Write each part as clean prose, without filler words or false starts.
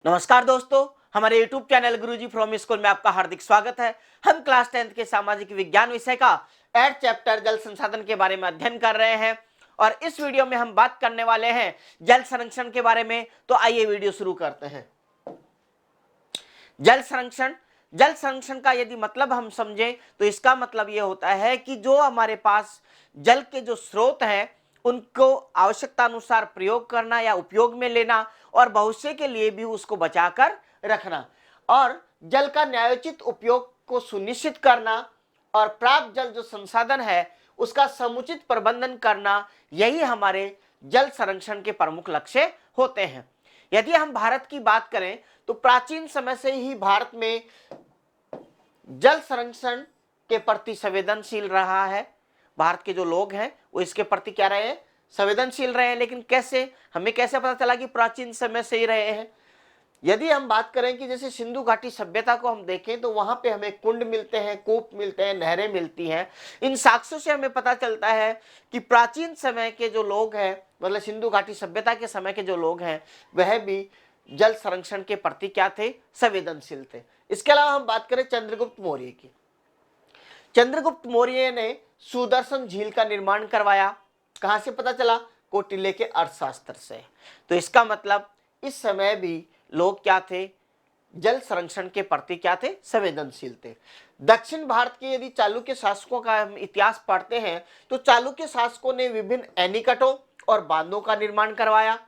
नमस्कार दोस्तों, हमारे YouTube channel Guruji from school में आपका हार्दिक स्वागत है। हम क्लास 10th के सामाजिक विज्ञान विषय का 8 चैप्टर जल संसाधन के बारे में अध्ययन कर रहे हैं और इस वीडियो में हम बात करने वाले हैं जल संरक्षण के बारे में। तो आइए वीडियो शुरू करते हैं। जल संरक्षण का यदि मतलब हम समझें तो इसका मतलब यह होता है कि जो हमारे पास जल के जो स्रोत हैं उनको आवश्यकता अनुसार प्रयोग करना या उपयोग में लेना और भविष्य के लिए भी उसको बचाकर रखना और जल का न्यायोचित उपयोग को सुनिश्चित करना और प्राप्त जल जो संसाधन है उसका समुचित प्रबंधन करना, यही हमारे जल संरक्षण के प्रमुख लक्ष्य होते हैं। यदि हम भारत की बात करें तो प्राचीन समय से ही भारत में जल संरक्षण के प्रति संवेदनशील रहा है। भारत के जो लोग हैं वो इसके प्रति क्या रहे हैं, संवेदनशील रहे हैं। लेकिन कैसे, हमें कैसे पता चला कि प्राचीन समय से ही रहे हैं? यदि हम बात करें कि जैसे सिंधु घाटी सभ्यता को हम देखें तो वहां पे हमें कुंड मिलते हैं, कूप मिलते हैं, नहरें मिलती हैं। इन साक्ष्यों से हमें पता चलता है कि प्राचीन समय के जो लोग हैं, मतलब सिंधु घाटी सभ्यता के समय के जो लोग हैं, वह भी जल संरक्षण के प्रति क्या थे, संवेदनशील थे। इसके अलावा हम बात करें चंद्रगुप्त मौर्य की। चंद्रगुप्त मौर्य ने सुदर्शन झील का निर्माण करवाया। कहां से पता चला? कौटिल्य के अर्थशास्त्र से। तो इसका मतलब इस समय भी लोग क्या थे, जल संरक्षण के प्रति क्या थे, संवेदनशील थे। दक्षिण भारत के यदि चालुक्य शासकों का हम इतिहास पढ़ते हैं तो चालुक्य शासकों ने विभिन्न एनीकटों और बांधों का निर्माण करवाया।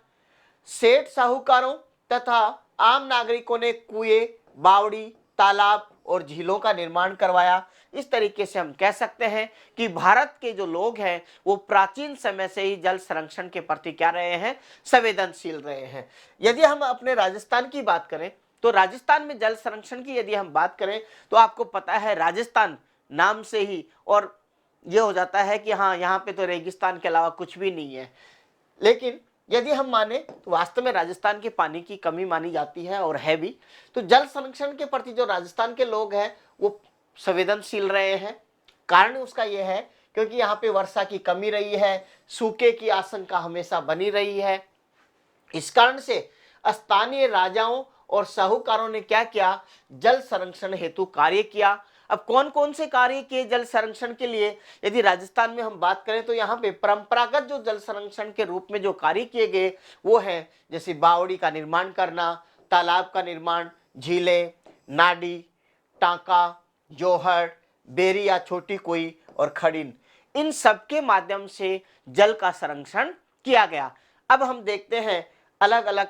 सेठ साहूकारों तथा आम नागरिकों ने कुएं, बावड़ी, तालाब और झीलों का निर्माण करवाया। इस तरीके से हम कह सकते हैं कि भारत के जो लोग हैं वो प्राचीन समय से ही जल संरक्षण के प्रति क्या रहे हैं, संवेदनशील रहे हैं। यदि हम अपने राजस्थान की बात करें तो राजस्थान में जल संरक्षण की यदि हम बात करें तो आपको पता है राजस्थान नाम से ही और ये हो जाता है कि हाँ, यहाँ पे तो रेगिस्तान के अलावा कुछ भी नहीं है। लेकिन यदि हम माने तो वास्तव में राजस्थान के पानी की कमी मानी जाती है और है भी। तो जल संरक्षण के प्रति जो राजस्थान के लोग हैं वो संवेदनशील रहे हैं। कारण उसका यह है क्योंकि यहाँ पे वर्षा की कमी रही है, सूखे की आशंका हमेशा बनी रही है। इस कारण से स्थानीय राजाओं और साहूकारों ने क्या किया, जल संरक्षण हेतु कार्य किया। अब कौन कौन से कार्य किए जल संरक्षण के लिए? यदि राजस्थान में हम बात करें तो यहाँ पे परंपरागत जो जल संरक्षण के रूप में जो कार्य किए गए वो है जैसे बावड़ी का निर्माण करना, तालाब का निर्माण, झीलें, नाडी, टांका, जोहड़, बेरी या छोटी कुई और खड़ीन, इन सब के माध्यम से जल का संरक्षण किया गया। अब हम देखते हैं अलग अलग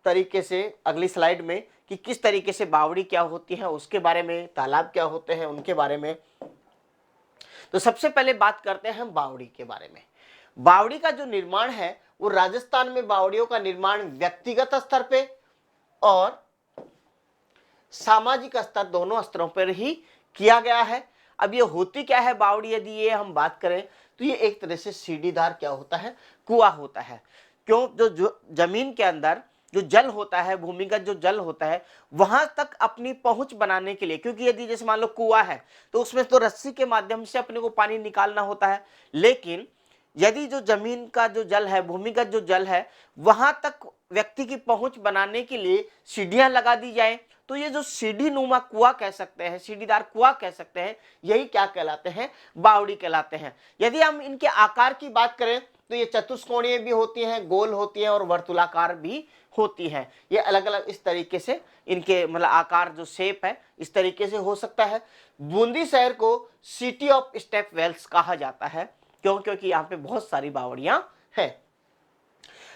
तरीके से अगली स्लाइड में कि किस तरीके से बावड़ी क्या होती है उसके बारे में, तालाब क्या होते हैं उनके बारे में। तो सबसे पहले बात करते हैं हम बावड़ी के बारे में। बावड़ी का जो निर्माण है वो राजस्थान में बावड़ियों का निर्माण व्यक्तिगत स्तर पे और सामाजिक स्तर, दोनों स्तरों पर ही किया गया है। अब ये होती क्या है बावड़ी, यदि ये हम बात करें तो ये एक तरह से सीढ़ीदार क्या होता है, कुआं होता है। क्यों? जो जमीन के अंदर जो जल होता है, भूमिगत जो जल होता है, वहां तक अपनी पहुंच बनाने के लिए, क्योंकि यदि जैसे मान लो कुआं है तो उसमें तो रस्सी के माध्यम से अपने को पानी निकालना होता है। लेकिन यदि जो जमीन का जो जल है, भूमिगत जो जल है, वहां तक व्यक्ति की पहुंच बनाने के लिए सीढ़ियां लगा दी जाए तो ये जो सीढ़ी नुमा कुआं कह सकते हैं, सीढ़ीदार कुआं कह सकते हैं, यही क्या कहलाते हैं, बावड़ी कहलाते हैं। यदि हम इनके आकार की बात करें तो ये चतुष्कोणीय भी होती हैं, गोल होती हैं और वर्तुलाकार भी होती हैं। ये अलग अलग इस तरीके से इनके मतलब आकार जो शेप है इस तरीके से हो सकता है। बूंदी शहर को सिटी ऑफ स्टेप वेल्स कहा जाता है। क्यों? क्योंकि यहाँ पे बहुत सारी बावड़ियां हैं।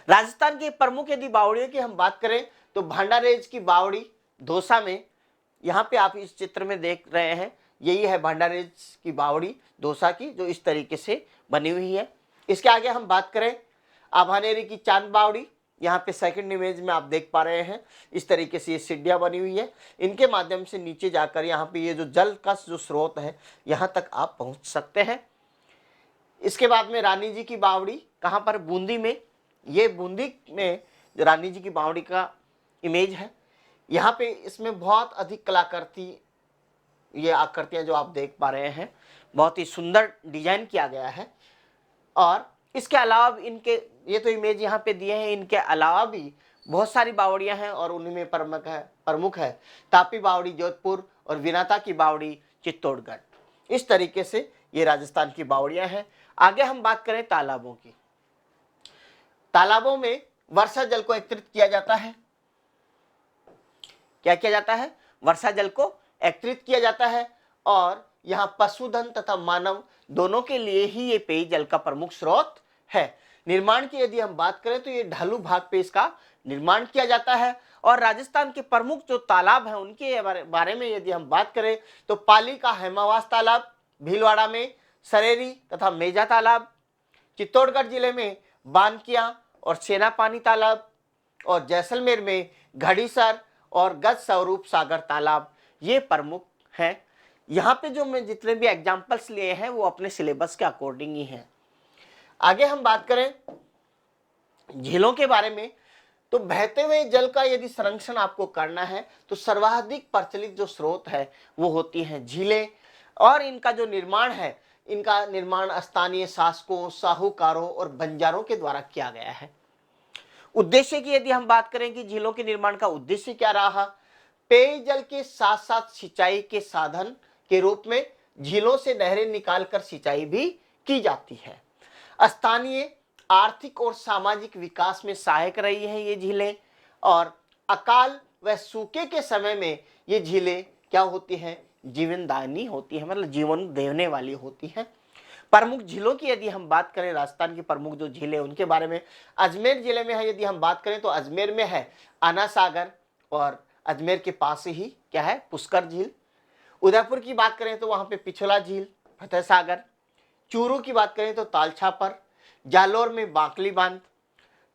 राजस्थान की प्रमुख यदि बावड़ियों की हम बात करें तो भांडारेज की बावड़ी दौसा में, यहाँ पे आप इस चित्र में देख रहे हैं, यही है भांडारेज की बावड़ी दौसा की, जो इस तरीके से बनी हुई है। इसके आगे हम बात करें आभानेरी की चांद बावड़ी, यहाँ पे सेकंड इमेज में आप देख पा रहे हैं, इस तरीके से ये सीढ़ियां बनी हुई है। इनके माध्यम से नीचे जाकर यहाँ पे ये जो जल का जो स्रोत है यहाँ तक आप पहुंच सकते हैं। इसके बाद में रानी जी की बावड़ी, कहाँ पर? बूंदी में। ये बूंदी में रानी जी की बावड़ी का इमेज है। यहाँ पे इसमें बहुत अधिक कलाकृति, ये आकृतियां जो आप देख पा रहे हैं, बहुत ही सुंदर डिजाइन किया गया है। और इसके अलावा इनके ये तो इमेज यहाँ पे दिए हैं, इनके अलावा भी बहुत सारी बावड़ियां हैं और उन्हीं में प्रमुख है तापी बावड़ी जोधपुर और विनाता की बावड़ी चित्तौड़गढ़। इस तरीके से ये राजस्थान की बावड़ियां हैं। आगे हम बात करें तालाबों की। तालाबों में वर्षा जल को एकत्रित किया जाता है। क्या किया जाता है? वर्षा जल को एकत्रित किया जाता है और यहाँ पशुधन तथा मानव दोनों के लिए ही ये पेयजल का प्रमुख स्रोत है। निर्माण की यदि हम बात करें तो ये ढालू भाग पे इसका निर्माण किया जाता है। और राजस्थान के प्रमुख जो तालाब हैं उनके बारे में यदि हम बात करें तो पाली का हेमावास तालाब, भीलवाड़ा में सरेरी तथा मेजा तालाब, चित्तौड़गढ़ जिले में बानकिया और सेनापानी तालाब, और जैसलमेर में घड़ीसर और गज स्वरूप सागर तालाब ये प्रमुख हैं। यहाँ पे जो मैं जितने भी एग्जाम्पल्स लिए हैं वो अपने सिलेबस के अकॉर्डिंग ही हैं। आगे हम बात करें झीलों के बारे में तो बहते हुए जल का यदि संरक्षण आपको करना है तो सर्वाधिक प्रचलित जो स्रोत है वो होती हैं झीलें। और इनका जो निर्माण है, इनका निर्माण स्थानीय शासकों, साहूकारों और बंजारों के द्वारा किया गया है। उद्देश्य की यदि हम बात करें कि झीलों के निर्माण का उद्देश्य क्या रहा, पेयजल के साथ साथ सिंचाई के साधन के रूप में झीलों से नहरें निकालकर सिंचाई भी की जाती है। स्थानीय आर्थिक और सामाजिक विकास में सहायक रही है ये झीलें। और अकाल व सूखे के समय में ये झीलें क्या होती हैं? जीवनदायिनी होती है, मतलब जीवन देने वाली होती हैं। प्रमुख झीलों की यदि हम बात करें, राजस्थान की प्रमुख जो झीलें उनके बारे में, अजमेर जिले में है यदि हम बात करें तो अजमेर में है आना सागर और अजमेर के पास ही क्या है? पुष्कर झील। उदयपुर की बात करें तो वहां पे पिछोला झील, फतेह सागर। चूरू की बात करें तो तालछापर, जालोर में बांकली बांध,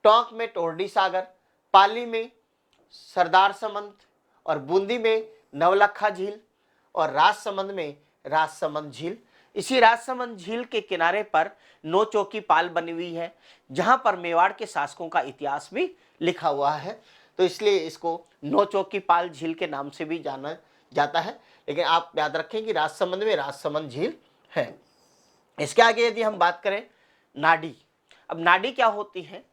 टोंक में टोरडी सागर, पाली में सरदार समंद और बूंदी में नवलखा झील और राजसमंद में राजसमंद झील। इसी राजसमंद झील के किनारे पर नौ चौकी पाल बनी हुई है जहां पर मेवाड़ के शासकों का इतिहास भी लिखा हुआ है, तो इसलिए इसको नौ चौकी पाल झील के नाम से भी जाना जाता है। लेकिन आप याद रखें कि राजसमंद में राजसमंद झील है। इसके आगे यदि हम बात करें नाडी। अब नाडी क्या होती है?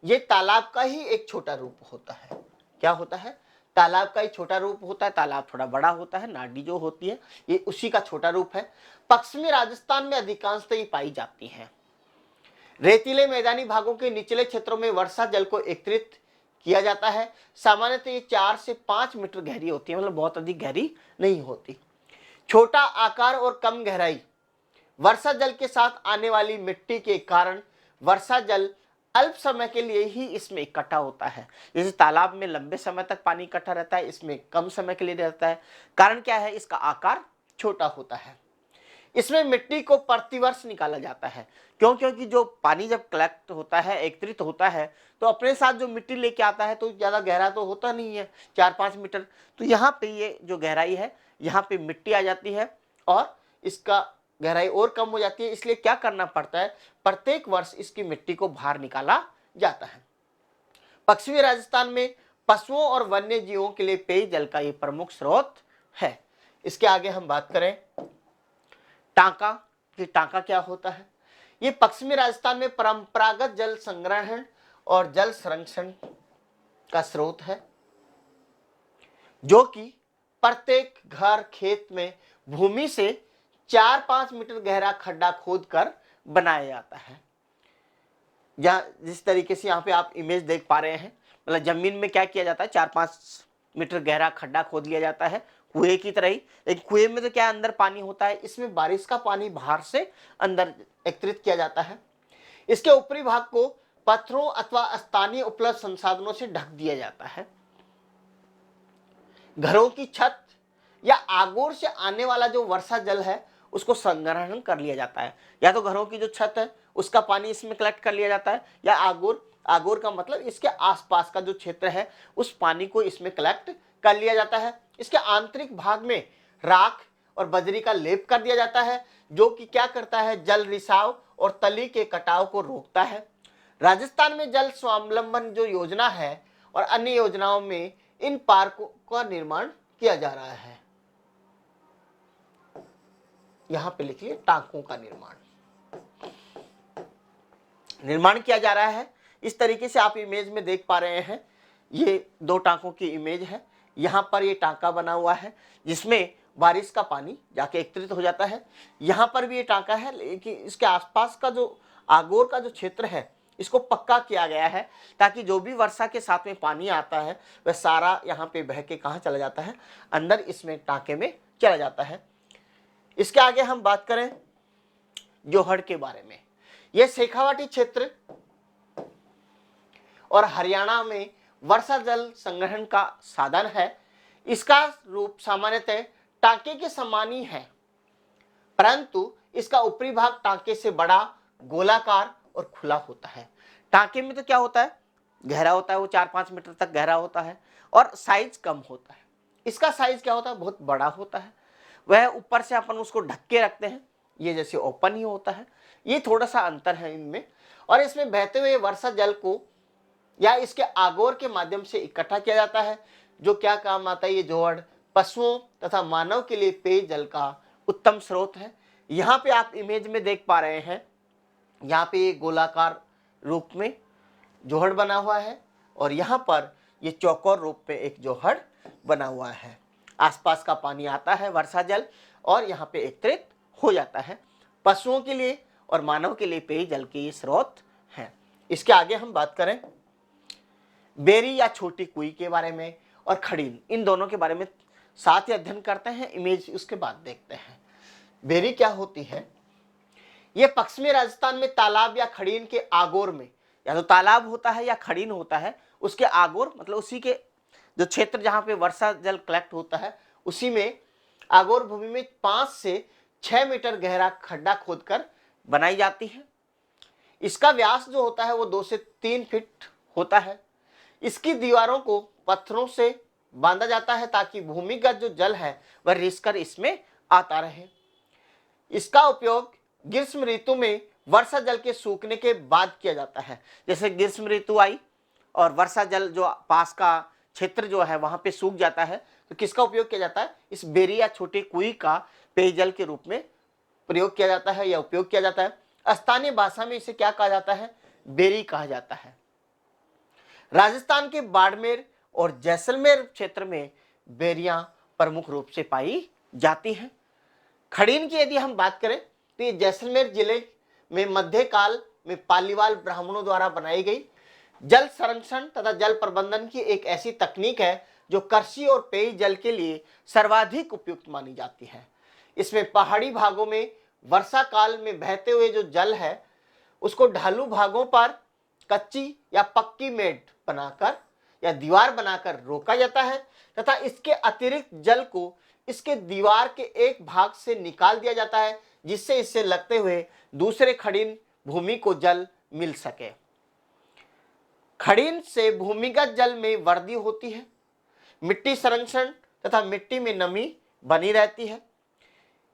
ये तालाब का ही एक छोटा रूप होता है। क्या होता है? तालाब का ही छोटा रूप होता है। तालाब थोड़ा बड़ा होता है, नाडी जो होती है ये उसी का छोटा रूप है। पश्चिमी राजस्थान में अधिकांशतः ये पाई जाती है। रेतीले मैदानी भागों के निचले क्षेत्रों में वर्षा जल को एकत्रित किया जाता है। सामान्यतः ये 4 से 5 मीटर गहरी होती है, मतलब बहुत अधिक गहरी नहीं होती। छोटा आकार और कम गहराई। वर्षा जल के साथ आने वाली मिट्टी के कारण वर्षा जल अल्प समय के लिए ही इसमें इकट्ठा होता है। जैसे तालाब में लंबे समय तक पानी इकट्ठा रहता है, इसमें कम समय के लिए रहता है। कारण क्या है? इसका आकार छोटा होता है। इसमें मिट्टी को प्रतिवर्ष निकाला जाता है। क्यों? क्योंकि जो पानी जब कलेक्ट होता है, एकत्रित होता है, तो अपने साथ जो मिट्टी लेके आता है तो ज्यादा गहरा तो होता नहीं है, 4-5 मीटर। तो यहाँ पे ये जो गहराई है, यहाँ पे मिट्टी आ जाती है और इसका गहराई और कम हो जाती है। इसलिए क्या करना पड़ता है? प्रत्येक वर्ष इसकी मिट्टी को बाहर निकाला जाता है। पश्चिमी राजस्थान में पशुओं और वन्य जीवों के लिए पेयजल का ये प्रमुख स्रोत है। इसके आगे हम बात करें टांका कि टांका क्या होता है। ये पश्चिमी राजस्थान में परंपरागत जल संग्रहण और जल संरक्षण का स्रोत है, जो कि प्रत्येक घर खेत में भूमि से 4-5 मीटर गहरा खड्डा खोदकर बनाया जाता है। जिस तरीके से यहाँ पे आप इमेज देख पा रहे हैं, मतलब जमीन में क्या किया जाता है? 4-5 मीटर गहरा खड्डा खोद लिया जाता है, कुएं की तरह ही। लेकिन कुएं में तो क्या अंदर पानी होता है, इसमें बारिश का पानी बाहर से अंदर एकत्रित किया जाता है। इसके ऊपरी भाग को पत्थरों अथवा स्थानीय उपलब्ध संसाधनों से ढक दिया जाता है। घरों की छत या आगोर से आने वाला जो वर्षा जल है उसको संग्रहण कर लिया जाता है। या तो घरों की जो छत है उसका पानी इसमें कलेक्ट कर लिया जाता है, या आगोर का मतलब इसके आसपास का जो क्षेत्र है उस पानी को इसमें कलेक्ट कर लिया जाता है। इसके आंतरिक भाग में राख और बजरी का लेप कर दिया जाता है, जो कि क्या करता है? जल रिसाव और तली के कटाव को रोकता है। राजस्थान में जल स्वावलंबन जो योजना है और अन्य योजनाओं में इन पार्कों का निर्माण किया जा रहा है। यहां पे लिखिए टांकों का निर्माण किया जा रहा है। इस तरीके से आप इमेज में देख पा रहे हैं। ये दो टांकों की इमेज है। यहाँ पर ये टांका बना हुआ है जिसमें बारिश का पानी जाके एकत्रित हो जाता है। यहाँ पर भी ये टांका है, लेकिन इसके आसपास का जो आगोर का जो क्षेत्र है इसको पक्का किया गया है ताकि जो भी वर्षा के साथ में पानी आता है वह सारा यहाँ पे बह के कहाँ चला जाता है, अंदर इसमें टांके में चला जाता है। इसके आगे हम बात करें जोहड़ के बारे में। यह शेखावाटी क्षेत्र और हरियाणा में वर्षा जल संग्रहण का साधन है। इसका रूप सामान्यतः टांके के समान ही है, परंतु इसका ऊपरी भाग टांके से बड़ा, गोलाकार और खुला होता है। टांके में तो क्या होता है, गहरा होता है, वो 4-5 मीटर तक गहरा होता है और साइज कम होता है। इसका साइज क्या होता है, बहुत बड़ा होता है। वह ऊपर से अपन उसको ढक के रखते हैं, ये जैसे ओपन ही होता है। ये थोड़ा सा अंतर है इनमें। और इसमें बहते हुए वर्षा जल को या इसके आगोर के माध्यम से इकट्ठा किया जाता है, जो क्या काम आता है। ये जोहड़ पशुओं तथा मानव के लिए पेयजल का उत्तम स्रोत है। यहाँ पे आप इमेज में देख पा रहे हैं, यहाँ पे ये गोलाकार रूप में जोहड़ बना हुआ है और यहाँ पर ये चौकोर रूप में एक जोहड़ बना हुआ है। आसपास का पानी आता है वर्षा जल और यहाँ पे एकत्रित हो जाता है। पशुओं के लिए और मानव के लिए पेयजल के ये स्रोत हैं। इसके आगे हम बात करें बेरी या छोटी कुई के बारे में और खड़ीन, इन दोनों के बारे में साथ ही अध्ययन करते हैं। इमेज उसके बाद देखते हैं। बेरी क्या होती है, ये पश्चिमी राजस्थान में तालाब या खड़ीन के आगोर में, या तो तालाब होता है या खड़ीन होता है, उसके आगोर मतलब उसी के जो क्षेत्र जहाँ पे वर्षा जल कलेक्ट होता है उसी में आगोर भूमि में 5 से 6 मीटर गहरा खड्डा खोदकर बनाई जाती है। इसका व्यास जो होता है वो 2 से 3 फीट होता है। इसकी दीवारों को पत्थरों से बांधा जाता है ताकि भूमिगत जो जल है वह रिसकर इसमें आता रहे। इसका उपयोग ग्रीष्म ऋतु में वर्षा जल के सूखने के बाद किया जाता है। जैसे ग्रीष्म ऋतु आई और वर्षा जल जो पास का क्षेत्र जो है वहां पे सूख जाता है, तो किसका उपयोग किया जाता है, इस बेरी या छोटी कुई का पेयजल के रूप में प्रयोग किया जाता है या उपयोग किया जाता है। स्थानीय भाषा में इसे क्या कहा जाता है, बेरी कहा जाता है। राजस्थान के बाड़मेर और जैसलमेर क्षेत्र में बेरियां प्रमुख रूप से पाई जाती हैं। खड़ीन की यदि हम बात करें तो ये जैसलमेर जिले में मध्यकाल में पालीवाल ब्राह्मणों द्वारा बनाई गई जल संरक्षण तथा जल प्रबंधन की एक ऐसी तकनीक है जो कृषि और पेय जल के लिए सर्वाधिक उपयुक्त मानी जाती है। इसमें पहाड़ी भागों में वर्षा काल में बहते हुए जो जल है उसको ढालू भागों पर कच्ची या पक्की मेड बनाकर या दीवार बनाकर रोका जाता है तथा इसके अतिरिक्त जल को इसके दीवार के एक भाग से निकाल दिया जाता है, जिससे इससे लगते हुए दूसरे खड़ीन भूमि को जल मिल सके। खड़ीन से भूमिगत जल में वृद्धि होती है, मिट्टी संरक्षण तथा मिट्टी में नमी बनी रहती है।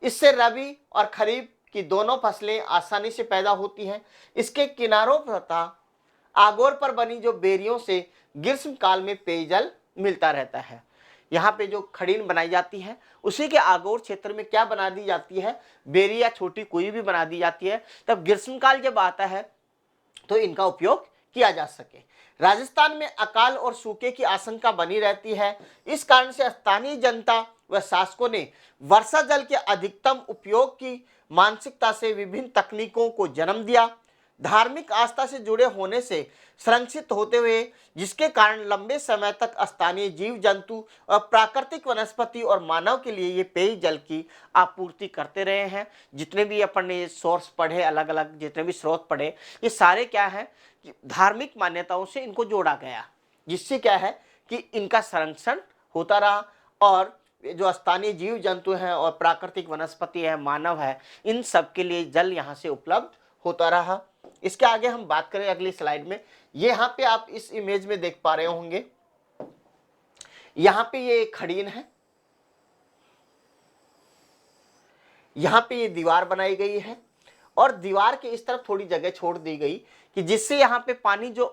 इससे रबी और खरीफ की दोनों फसलें आसानी से पैदा होती हैं। इसके किनारों तथा आगोर पर बनी जो बेरियों से ग्रीष्म काल में पेयजल मिलता रहता है। यहाँ पे जो खड़ीन बनाई जाती है उसी के आगोर क्षेत्र में क्या बना दी जाती है, बेरी या छोटी कुई भी बना दी जाती है। तब ग्रीष्म काल जब आता है तो इनका उपयोग किया जा सके। राजस्थान में अकाल और सूखे की आशंका बनी रहती है। इस कारण से स्थानीय जनता व शासकों ने वर्षा जल के अधिकतम उपयोग की मानसिकता से विभिन्न तकनीकों को जन्म दिया। धार्मिक आस्था से जुड़े होने से संरक्षित होते हुए, जिसके कारण लंबे समय तक स्थानीय जीव जंतु और प्राकृतिक वनस्पति और मानव के लिए ये पेय जल की आपूर्ति करते रहे हैं। जितने भी अपन ने सोर्स पढ़े, अलग अलग जितने भी स्रोत पढ़े, ये सारे क्या है कि धार्मिक मान्यताओं से इनको जोड़ा गया, जिससे क्या है कि इनका संरक्षण होता रहा और जो स्थानीय जीव जंतु हैं और प्राकृतिक वनस्पति है, मानव है, इन सब के लिए जल यहाँ से उपलब्ध होता रहा। इसके आगे हम बात करें अगली स्लाइड में। ये यहाँ पे आप इस इमेज में देख पा रहे होंगे, यहाँ पे ये खड़ीन है, यहाँ पे ये दीवार बनाई गई है और दीवार के इस तरफ थोड़ी जगह छोड़ दी गई कि जिससे यहाँ पे पानी जो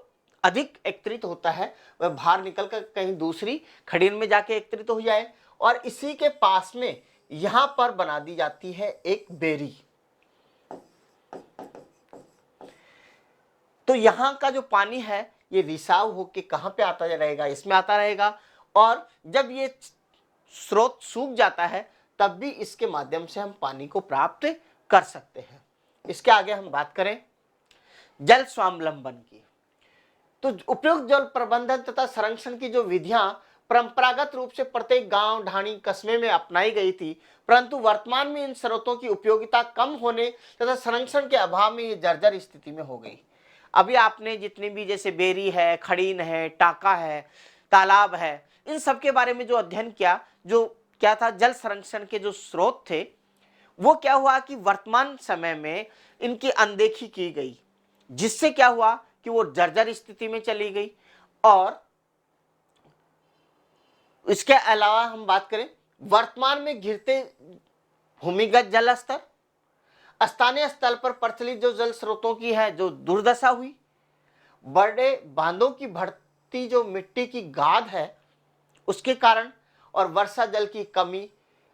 अधिक एकत्रित होता है वह बाहर निकल कर कहीं दूसरी खड़ीन में जाके एकत्रित हो जाए। और इसी के पास में यहाँ पर बना दी जाती है एक बेरी। तो यहाँ का जो पानी है ये रिसाव होके कहाँ पे आता रहेगा, इसमें आता रहेगा। और जब ये स्रोत सूख जाता है तब भी इसके माध्यम से हम पानी को प्राप्त कर सकते हैं। इसके आगे हम बात करें जल स्वावलंबन की, तो उपयुक्त जल प्रबंधन तथा संरक्षण की जो विधियां परंपरागत रूप से प्रत्येक गांव, ढाणी, कस्बे में अपनाई गई थी, परंतु वर्तमान में इन स्रोतों की उपयोगिता कम होने तथा संरक्षण के अभाव में ये जर्जर स्थिति में हो गई। अभी आपने जितने भी जैसे बेरी है, खड़ीन है, टाका है, तालाब है, इन सब के बारे में जो अध्ययन किया, जो क्या था, जल संरक्षण के जो स्रोत थे, वो क्या हुआ कि वर्तमान समय में इनकी अनदेखी की गई, जिससे क्या हुआ कि वो जर्जर स्थिति में चली गई। और इसके अलावा हम बात करें वर्तमान में गिरते भूमिगत जल स्तर, स्थानीय स्तर पर प्रचलित जो जल स्रोतों की है जो दुर्दशा हुई, बड़े बांधों की बढ़ती जो मिट्टी की गाद है उसके कारण, और वर्षा जल की कमी,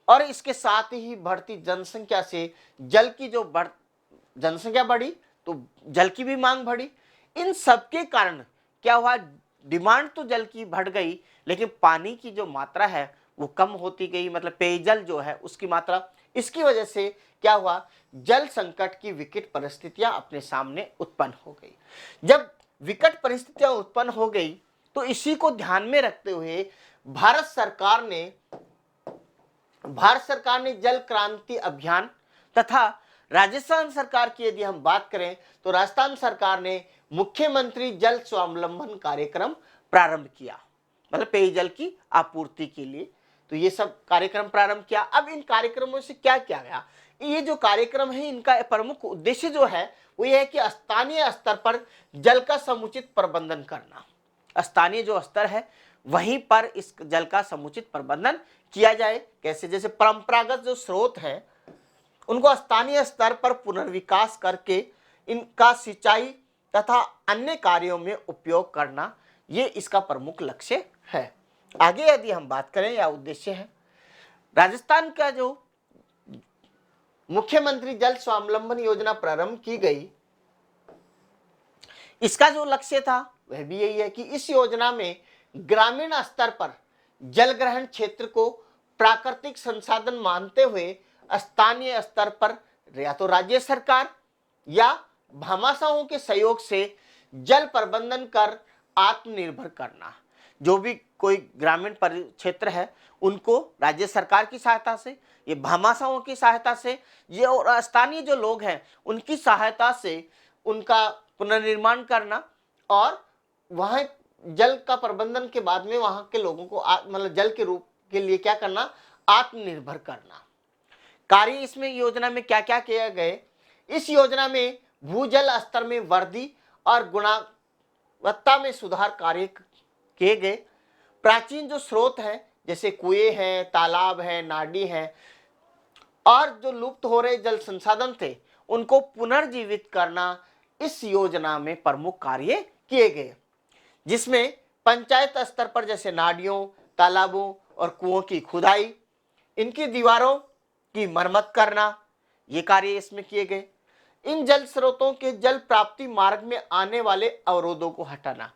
और इसके साथ ही बढ़ती जनसंख्या से जल की जो जनसंख्या बढ़ी तो जल की भी मांग बढ़ी। इन सब के कारण क्या हुआ, डिमांड तो जल की बढ़ गई लेकिन पानी की जो मात्रा है वो कम होती गई, मतलब पेयजल जो है उसकी मात्रा। इसकी वजह से क्या हुआ, जल संकट की विकट परिस्थितियां अपने सामने उत्पन्न हो गई। जब विकट परिस्थितियां उत्पन्न हो गई तो इसी को ध्यान में रखते हुए भारत सरकार ने जल क्रांति अभियान तथा राजस्थान सरकार की यदि हम बात करें तो राजस्थान सरकार ने मुख्यमंत्री जल स्वावलंबन कार्यक्रम प्रारंभ किया, मतलब पेयजल की आपूर्ति के लिए। तो ये सब कार्यक्रम प्रारंभ किया। अब इन कार्यक्रमों से क्या किया गया, ये जो कार्यक्रम है इनका प्रमुख उद्देश्य जो है वो ये है कि स्थानीय स्तर पर जल का समुचित प्रबंधन करना। स्थानीय जो स्तर है वहीं पर इस जल का समुचित प्रबंधन किया जाए। कैसे, जैसे परंपरागत जो स्रोत है उनको स्थानीय स्तर पर पुनर्विकास करके इनका सिंचाई तथा अन्य कार्यों में उपयोग करना, ये इसका प्रमुख लक्ष्य है। आगे यदि हम बात करें या उद्देश्य है, राजस्थान का जो मुख्यमंत्री जल स्वावलंबन योजना प्रारंभ की गई, इसका जो लक्ष्य था वह भी यही है कि इस योजना में ग्रामीण स्तर पर जल ग्रहण क्षेत्र को प्राकृतिक संसाधन मानते हुए स्थानीय स्तर पर या तो राज्य सरकार या भामाशाहों के सहयोग से जल प्रबंधन कर आत्मनिर्भर करना। जो भी कोई ग्रामीण क्षेत्र है उनको राज्य सरकार की सहायता से, ये भामाशाहों की सहायता से, ये और स्थानीय जो लोग हैं उनकी सहायता से उनका पुनर्निर्माण करना, और वहां जल का प्रबंधन के बाद में वहां के लोगों को मतलब जल के रूप के लिए क्या करना, आत्मनिर्भर करना। कार्य इसमें योजना में क्या क्या किए गए, इस योजना में भूजल स्तर में वृद्धि और गुणवत्ता में सुधार कार्य किए गए। प्राचीन जो स्रोत है जैसे कुएं हैं, तालाब है, नाडी है, और जो लुप्त हो रहे जल संसाधन थे उनको पुनर्जीवित करना इस योजना में प्रमुख कार्य किए गए, जिसमें पंचायत स्तर पर जैसे नाडियों, तालाबों और कुओं की खुदाई, इनकी दीवारों की मरम्मत करना, ये कार्य इसमें किए गए। इन जल स्रोतों के जल प्राप्ति मार्ग में आने वाले अवरोधों को हटाना,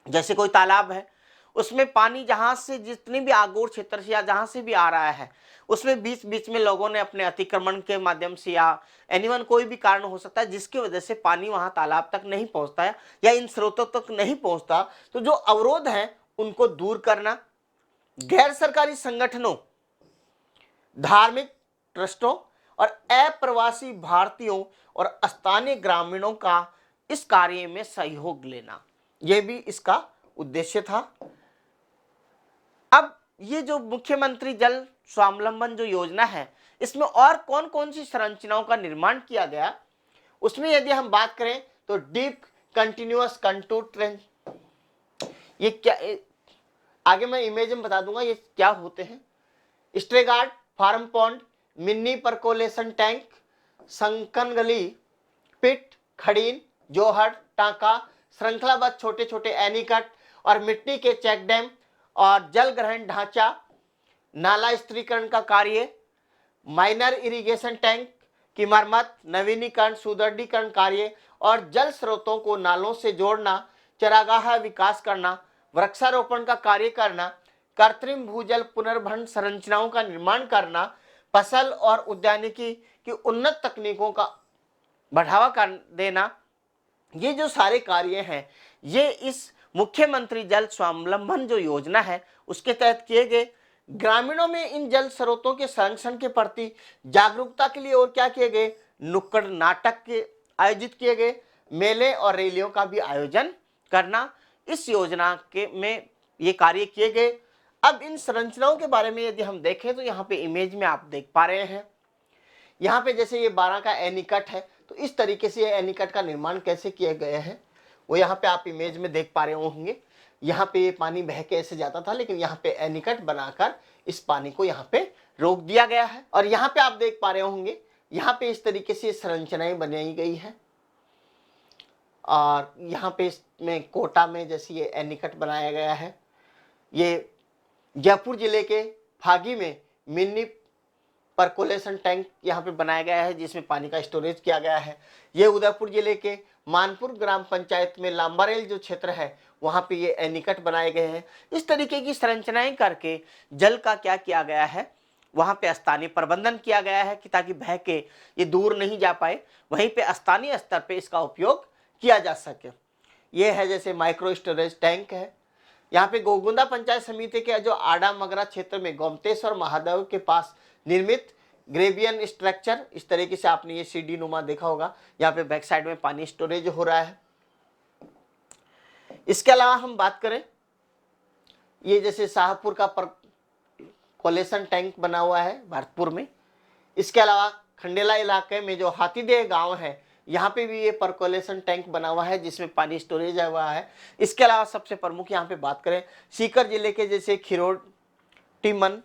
जैसे कोई तालाब है उसमें पानी जहां से जितनी भी आगोर क्षेत्र से या जहां से भी आ रहा है उसमें बीच बीच में लोगों ने अपने अतिक्रमण के माध्यम से या एनीवन कोई भी कारण हो सकता है जिसकी वजह से पानी वहां तालाब तक नहीं पहुंचता है या इन स्रोतों तक नहीं पहुंचता, तो जो अवरोध है उनको दूर करना। गैर सरकारी संगठनों, धार्मिक ट्रस्टों और अप्रवासी भारतीयों और स्थानीय ग्रामीणों का इस कार्य में सहयोग लेना, यह भी इसका उद्देश्य था। अब ये जो मुख्यमंत्री जल स्वावलंबन जो योजना है इसमें और कौन कौन सी संरचनाओं का निर्माण किया गया, उसमें यदि हम बात करें तो डीप कंटिन्यूअस कंटूर ट्रेंच, ये क्या, आगे मैं इमेज में बता दूंगा ये क्या होते हैं। Staggered, farm pond, mini percolation tank, sunken gully pit, khadin, johad, tanka, श्रृंखलाबद्ध छोटे छोटे एनीकट और मिट्टी के चेक डैम और जल ग्रहण ढांचा, नाला स्त्रीकरण का कार्य, माइनर इरिगेशन टैंक की मरम्मत, नवीनीकरण, सुदृढ़ीकरण कार्य और जल स्रोतों को नालों से जोड़ना, चरागाह विकास करना, वृक्षारोपण का कार्य करना, कृत्रिम भूजल पुनर्भरण संरचनाओं का निर्माण करना, फसल और उद्यानिकी की उन्नत तकनीकों का बढ़ावा कर देना, ये जो सारे कार्य हैं ये इस मुख्यमंत्री जल स्वावलंबन जो योजना है उसके तहत किए गए। ग्रामीणों में इन जल स्रोतों के संरक्षण के प्रति जागरूकता के लिए और क्या किए गए, नुक्कड़ नाटक के आयोजित किए गए, मेले और रैलियों का भी आयोजन करना, इस योजना के में ये कार्य किए गए। अब इन संरचनाओं के बारे में यदि हम देखें तो यहाँ पे इमेज में आप देख पा रहे हैं, यहाँ पे जैसे ये 12 का एनीकट है तो इस तरीके से ये एनीकट का निर्माण कैसे किए गए हैं वो यहाँ पे आप इमेज में देख पा रहे होंगे। यहाँ पे ये पानी बह के ऐसे जाता था, लेकिन यहाँ पे एनीकट बनाकर इस पानी को यहाँ पे रोक दिया गया है। और यहाँ पे आप देख पा रहे होंगे यहाँ पे इस तरीके से संरचनाएं बनाई गई है और यहाँ पे इसमें कोटा में जैसे ये एनीकट बनाया गया है। ये जयपुर जिले के फागी में मिनी परकोलेशन टैंक यहाँ पे बनाया गया है जिसमें पानी का स्टोरेज किया गया है। ये उदयपुर जिले के मानपुर ग्राम पंचायत में लांबारेल जो क्षेत्र है वहाँ पे ये एनीकट बनाए गए हैं। इस तरीके की संरचनाएं करके जल का क्या किया गया है, वहाँ पे स्थानीय प्रबंधन किया गया है कि ताकि बह के ये दूर नहीं जा पाए, वहीं पे स्थानीय स्तर पे इसका उपयोग किया जा सके। ये है जैसे माइक्रो स्टोरेज टैंक है। यहाँ पे गोगुंदा पंचायत समिति के जो आड़ा मगरा क्षेत्र में गोमतेश्वर महादेव के पास निर्मित ग्रेवियन स्ट्रक्चर, इस तरीके से आपने ये सीडी नुमा देखा होगा, यहाँ पे बैक साइड में पानी स्टोरेज हो रहा है। इसके अलावा हम बात करें, ये जैसे शाहपुर का परकोलेशन टैंक बना हुआ है भरतपुर में। इसके अलावा खंडेला इलाके में जो हाथीदेह गांव है यहाँ पे भी ये परकोलेशन टैंक बना हुआ है जिसमें पानी स्टोरेज हुआ है। इसके अलावा सबसे प्रमुख यहाँ पे बात करें, सीकर जिले के जैसे खिरोड टीमन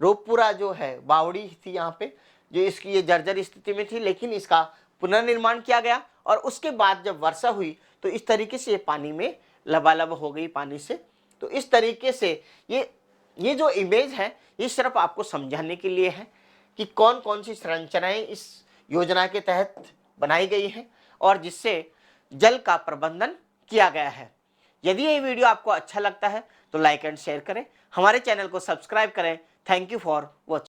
रोपपुरा जो है बावड़ी थी यहाँ पे, जो इसकी ये जर्जर स्थिति में थी, लेकिन इसका पुनर्निर्माण किया गया और उसके बाद जब वर्षा हुई तो इस तरीके से ये पानी में लबालब हो गई पानी से। तो इस तरीके से ये जो इमेज है ये सिर्फ आपको समझाने के लिए है कि कौन कौन सी संरचनाएं इस योजना के तहत बनाई गई हैं और जिससे जल का प्रबंधन किया गया है। यदि ये वीडियो आपको अच्छा लगता है तो लाइक एंड शेयर करें, हमारे चैनल को सब्सक्राइब करें। Thank you for watching.